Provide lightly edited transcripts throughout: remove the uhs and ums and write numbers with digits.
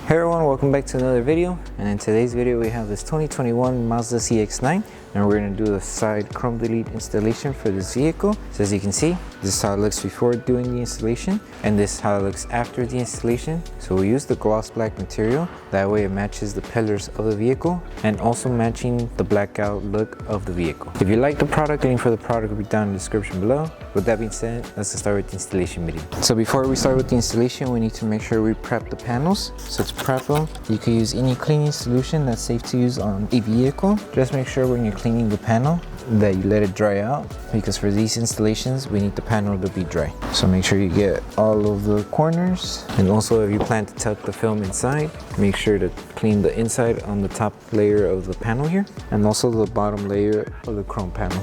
Hey everyone, welcome back to another video, and in today's video we have this 2021 Mazda CX-9 and we're going to do the side chrome delete installation for this vehicle. So as you can see, this is how it looks before doing the installation and this is how it looks after the installation. So we use the gloss black material, that way it matches the pillars of the vehicle and also matching the blackout look of the vehicle. If you like the product, link for the product will be down in the description below. With that being said, let's start with the installation video. So before we start with the installation, we need to make sure we prep the panels. So to prep them, you can use any cleaning solution that's safe to use on a vehicle. Just make sure when you're cleaning the panel that you let it dry out, because for these installations we need the panel to be dry. So make sure you get all of the corners, and also if you plan to tuck the film inside, make sure to clean the inside on the top layer of the panel here and also the bottom layer of the chrome panel.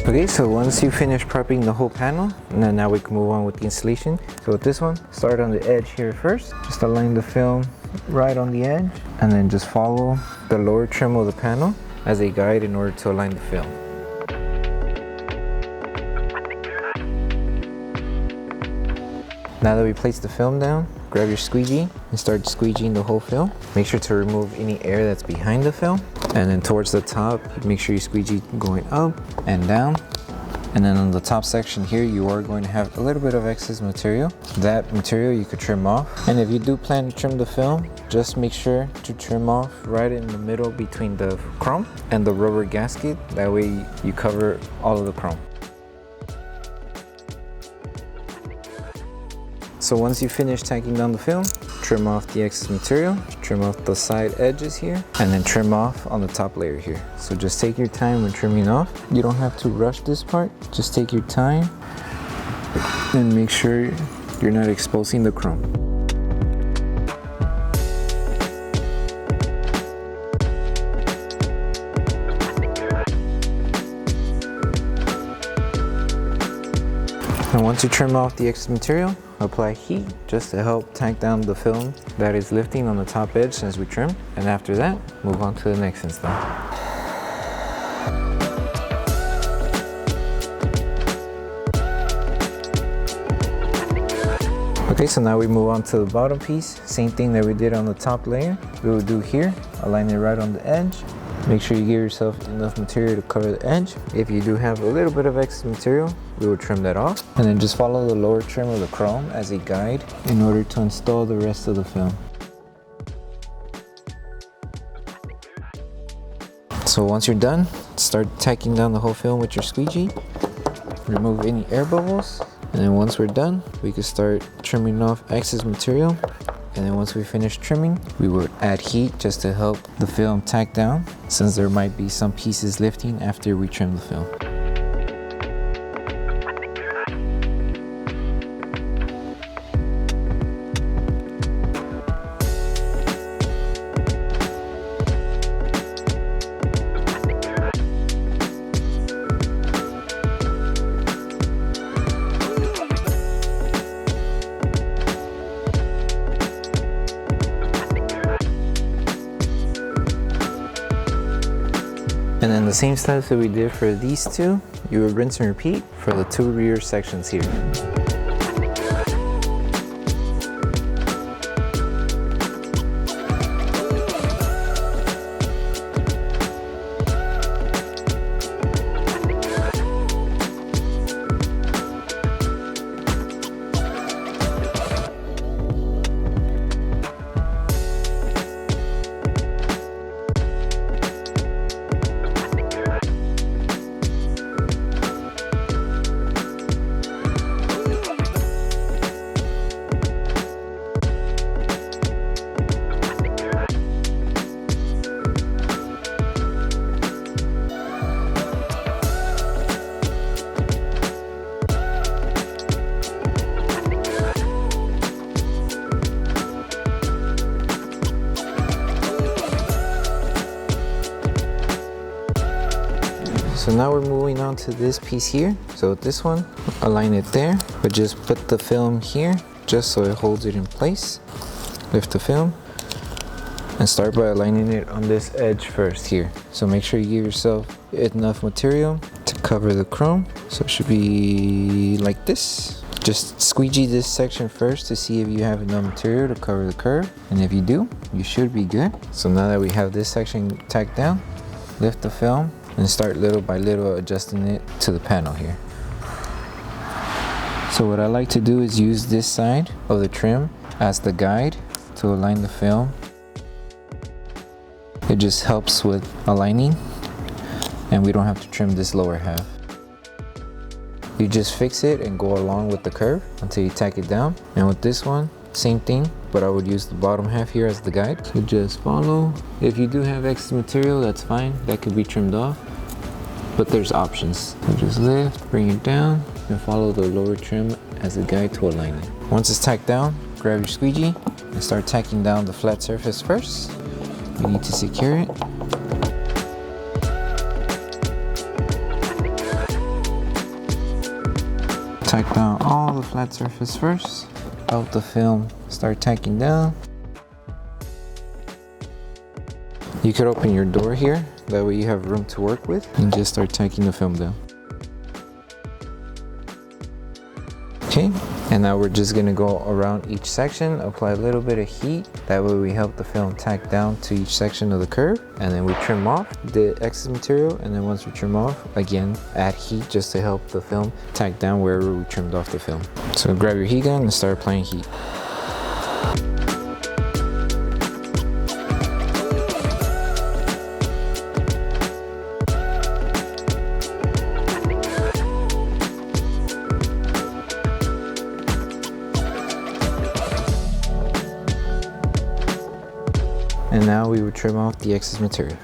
Okay, so once you finish prepping the whole panel, and then now we can move on with the installation. So with this one, start on the edge here first. Just align the film right on the edge, and then just follow the lower trim of the panel as a guide in order to align the film. Now that we place the film down, grab your squeegee and start squeegeeing the whole film. Make sure to remove any air that's behind the film. And then towards the top, make sure you squeegee going up and down. And then on the top section here, you are going to have a little bit of excess material. That material you could trim off. And if you do plan to trim the film, just make sure to trim off right in the middle between the chrome and the rubber gasket. That way you cover all of the chrome. So once you finish tacking down the film, trim off the excess material, trim off the side edges here, and then trim off on the top layer here. So just take your time when trimming off. You don't have to rush this part, just take your time and make sure you're not exposing the chrome. And once you trim off the excess material, apply heat just to help tack down the film that is lifting on the top edge since we trim. And after that, move on to the next install. Okay, so now we move on to the bottom piece. Same thing that we did on the top layer, we will do here. Align it right on the edge. Make sure you give yourself enough material to cover the edge. If you do have a little bit of excess material, we will trim that off. And then just follow the lower trim of the chrome as a guide in order to install the rest of the film. So once you're done, start tacking down the whole film with your squeegee. Remove any air bubbles. And then once we're done, we can start trimming off excess material. And then once we finish trimming, we will add heat just to help the film tack down, since there might be some pieces lifting after we trim the film. And then the same steps that we did for these two, you would rinse and repeat for the two rear sections here. So now we're moving on to this piece here. So with this one, align it there, but just put the film here just so it holds it in place. Lift the film and start by aligning it on this edge first here. So make sure you give yourself enough material to cover the chrome. So it should be like this. Just squeegee this section first to see if you have enough material to cover the curve, and if you do, you should be good. So now that we have this section tacked down, lift the film and start little by little adjusting it to the panel here. So what I like to do is use this side of the trim as the guide to align the film. It just helps with aligning, and we don't have to trim this lower half. You just fix it and go along with the curve until you tack it down. And with this one, same thing, but I would use the bottom half here as the guide. So just follow. If you do have excess material, that's fine. That could be trimmed off, but there's options. So just lift, bring it down, and follow the lower trim as a guide to align it. Once it's tacked down, grab your squeegee and start tacking down the flat surface first. You need to secure it. Tack down all the flat surface first. Out the film, start tacking down. You could open your door here, that way you have room to work with, and just start tacking the film down. Okay, and now we're just gonna go around each section, apply a little bit of heat. That way we help the film tack down to each section of the curve, and then we trim off the excess material, and then once we trim off, again, add heat just to help the film tack down wherever we trimmed off the film. So grab your heat gun and start applying heat. And now we would trim off the excess material.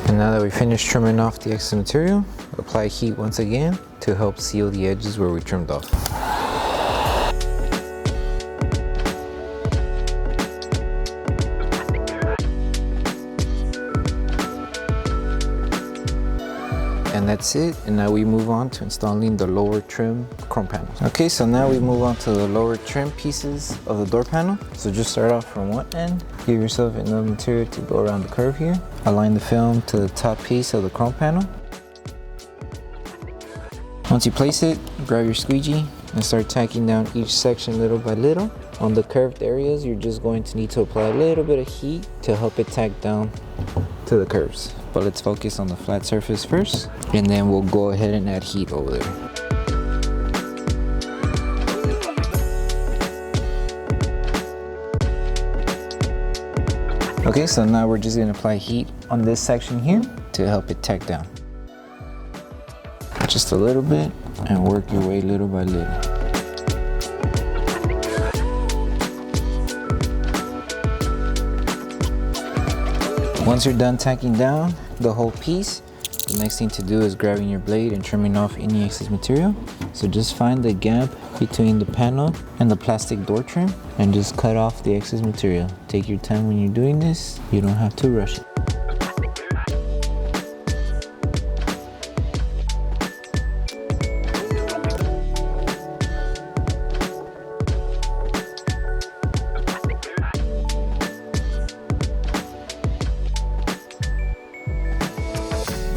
And now that we finished trimming off the excess material, apply heat once again to help seal the edges where we trimmed off. And that's it. And now we move on to installing the lower trim chrome panels. Okay, so now we move on to the lower trim pieces of the door panel. So just start off from one end. Give yourself enough material to go around the curve here. Align the film to the top piece of the chrome panel. Once you place it, grab your squeegee and start tacking down each section little by little. On the curved areas, you're just going to need to apply a little bit of heat to help it tack down to the curves. But let's focus on the flat surface first, and then we'll go ahead and add heat over there. Okay, so now we're just gonna apply heat on this section here to help it tack down. Just a little bit, and work your way little by little. Once you're done tacking down the whole piece, the next thing to do is grabbing your blade and trimming off any excess material. So just find the gap between the panel and the plastic door trim and just cut off the excess material. Take your time when you're doing this, you don't have to rush it.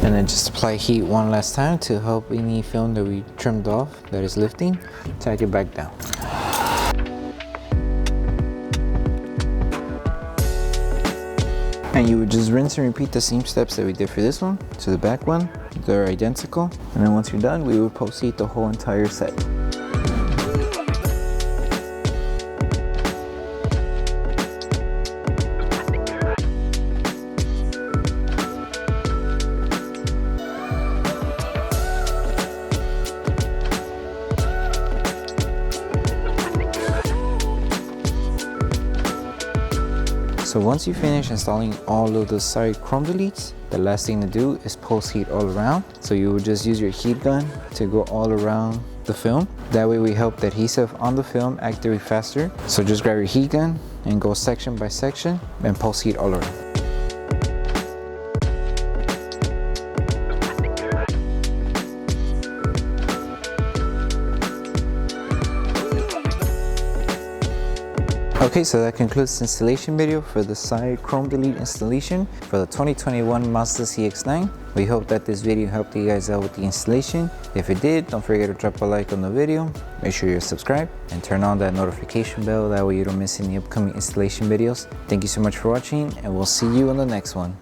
And then just apply heat one last time to help any film that we trimmed off that is lifting, tack it back down. And you would just rinse and repeat the same steps that we did for this one to the back one. They're identical. And then once you're done, we would post heat the whole entire set. So once you finish installing all of the side chrome deletes, the last thing to do is post heat all around. So you would just use your heat gun to go all around the film. That way we help the adhesive on the film activate faster. So just grab your heat gun and go section by section and pulse heat all around. Okay, so that concludes the installation video for the side chrome delete installation for the 2021 Mazda CX-9. We hope that this video helped you guys out with the installation. If it did, don't forget to drop a like on the video, make sure you're subscribed, and turn on that notification bell, that way you don't miss any upcoming installation videos. Thank you so much for watching, and we'll see you on the next one.